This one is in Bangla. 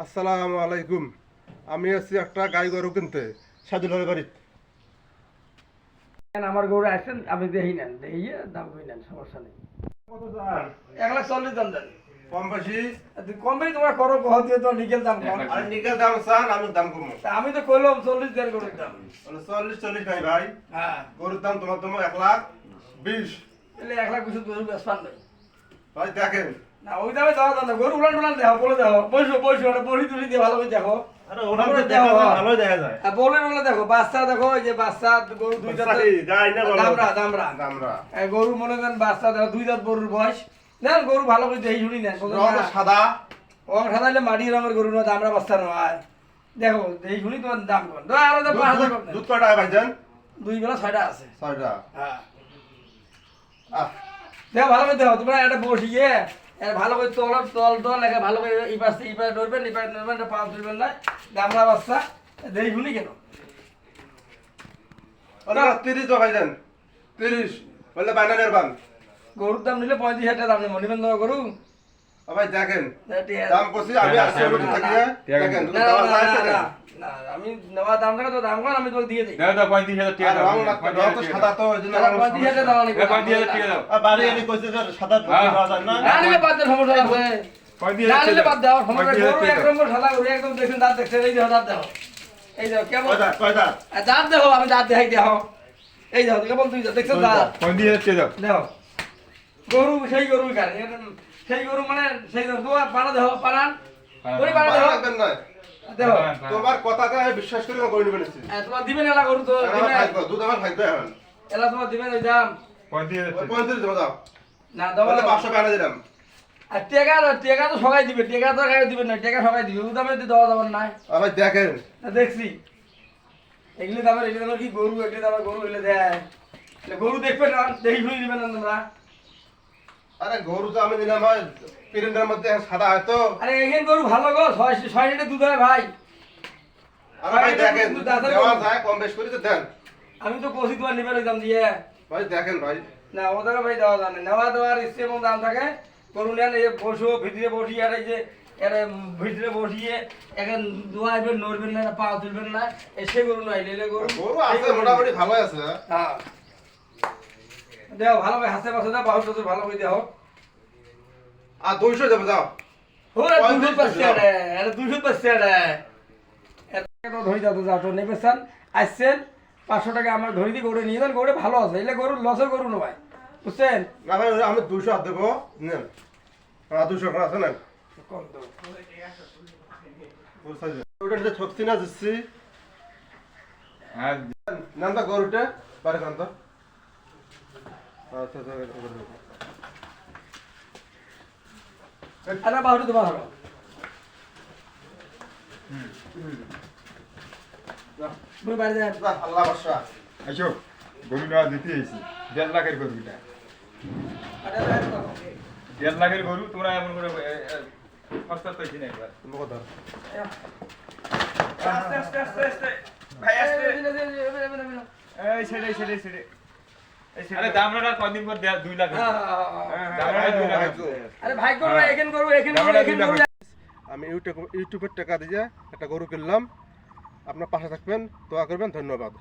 আসসালামু আলাইকুম। আমি আছি একটা গাই গরু কিনতে সাজুলের বাড়ি। আমার গরু আসছেন, আপনি দেখি নেন, দেখিয়ে দাম কই নেন, সমস্যা নেই। কত দাম? 1,40,000 দাম দেন। কম বেশি? কম বেশি তোমরা করো, কহ দিয়ে তো নিকেল দাম কম। আর নিকেল দাম চান, আমি দাম কম। তা আমি তো কইলাম 40 দেন গরুর দাম। 40 ভাই ভাই। হ্যাঁ, গরুর দাম তোমার 1,20,000। তাহলে 1,20,000 গরু বেচপান নাই। ভাই দেখেন। না ওই দামে দেওয়া দাম না, গরু উলান টুলান দেখো, বলে দেখো, বসো ওটা বড়ি তুলি দিয়ে ভালো করে দেখো। আরে ওনার তো দেখা যায়, ভালোই দেখা যায়। আর বলে দেখো, বাচ্চা দেখো, এই যে বাচ্চা গরু দুইটা যাই না বলো। দামরা গরু মনে করেন বাচ্চা দেখো, 2 দাঁত গরুর বয়স। নেন গরু ভালো করে দেখি শুনি নেন। রং সাদা। রং সাদা হলে মাটি রঙের গরু নয়, দামরা বাচ্চা নয়। দেখো দেখি শুনি তোমার দাম কম। আরো 5,000 কম। দুধ কয়টা ভাইজান? 2 বেলা 6টা আছে। 6টা। হ্যাঁ, আহ, দেখো ভালো করে দেখো, তোমরা এটা বসিয়ে ভালো করে তল লেখা ভালো করে এই পাশে ধরবেন, এটা পা ধরবেন না। দামরা বাচ্চা দেখি শুনি কেন। ওরা 30 তো ভাইজান। 30 বললে বাইনানের বান। গরুর দাম নিলে 35,000 টাকা দাম নেই, মনিবেন দেওয়া গরু। ভাই দেখেন দাম করছি, আমি আসছি ওটা থেকে দেখেন না, দাম আছে না, না, আমি নেওয়া দাম টাকা তো দাম কর, আমি তোকে দিয়ে দিই। দাও 35,000 টাকা আর রং না, রং তো সাদা তো ওই জন্য 35,000 টাকা দাম নেই। 35,000 টাকা দাও। আর বাড়ি এনে কইছে যে সাদা পাওয়া যায় না। না নিলে বাদ দাও, সমস্যা আছে। 35,000 না নিলে টাকা বাদ দাও, সমস্যা। 35,000 গরু এক নম্বর সাদা গরু, একদম দেখুন দাঁত দেখছেন, এই দেখো দাঁত দেখো, এই দেখো কেমন কয়টা দাঁত দেখো, আমি দাঁত দেখাই দেখো, এই দেখো কেমন তুই দেখছেন দাঁত 35,000 টাকা দাও। দেখো। গরু সেই গরু কার সেই গরু মানে সেই দোয়া পানা দেখো, পানান গরু পানা দেখো, লাগবেন না দেখো। তোমার কথাতে আমি বিশ্বাস করি না, করি নিবেন তোমার দিবেন এলা গরু তো দিবেন, দুধ আমার খাইতে এখন এলা তোমার দিবেন ওই দাম 35,000 টাকা। 35 দেবো দাও, না দাও। বলে 500 টাকা দিলাম। আর টেকা তো সবাই দিবে, টেকা তো খাই দিবেন না, টেকা সবাই দিবে, ও দামে দেওয়া যাবে না। ভাই দেখেন দেখছি এগুলি দামের কি গরু, এগুলি দামের গরু হইলে দেয়, গরু দেখবেন না, দেখি শুনি দিবেন না তোমরা। আরে গরু তো আমি দিলাম ভাই পিরিন্ডের মধ্যে সাদা হয়তো। আরে এখানে গরু ভালো গো, 6 লিটার দুধ হয় ভাই। আরে ভাই দেখেন দেওয়া যায়, কম বেশ করে তো দেন। আমি তো কষি তোমার নিবেন দাম দিয়ে। ভাই দেখেন ভাই না ওদের ভাই দেওয়া জানে, নেওয়া দেওয়ার ইচ্ছে এবং দাম থাকে। গরু নেন, এই বসো ভিতরে বসিয়ে, আর এই যে ভিতরে বসিয়ে এখন দোয়াইবেন, নড়বেন না, পা তুলবেন না, সে গরু নয়, লেলে গরু। গরু আছে মোটামুটি ভালো আছে। হ্যাঁ দেও ভালো করে হাসতে পাশে দাও, বাহুর টসুর ভালো করে দেও। আর 200 দেবো যাও। ওরে 200 পাচ্ছে রে, আরে 200 পাচ্ছে রে। এত ধরে দাও তো, যাও তো নেবে চান আসছেন 500 টাকা আমার ধরে দিয়ে গরু নিয়ে যান, গরু ভালো আছে, এলে গরু লসের গরু নয়, বুঝছেন? না ভাই আমি 200 আর দেবো, নেন। 200 টাকা আছে না, কম দাও। ওটা যে ঠকছি না দিচ্ছি। হ্যাঁ নেন তো গরুটা পারে কান্ত। আচ্ছা আরে বাহুটা তোমার হলো। তুমি বাড়ি যান। আল্লাহ বাসা। আইসো গরুটা দিতে আইছি 1.5 লাখের গরুটা। 1.5 লাখের গরু তোমরা এমন করে সস্তা পাইছি না একবার। তুমি কথা আস্তে ভাই আস্তে। এই ছেড়ে আরে দামটা কদিন পর 2 লাখ দামটা 2 লাখ আরে ভাই গরু এখান গরু আমি ইউটিউবের টাকা দিয়ে একটা গরু কিনলাম। আপনার পাশে থাকবেন, দোয়া করবেন, ধন্যবাদ।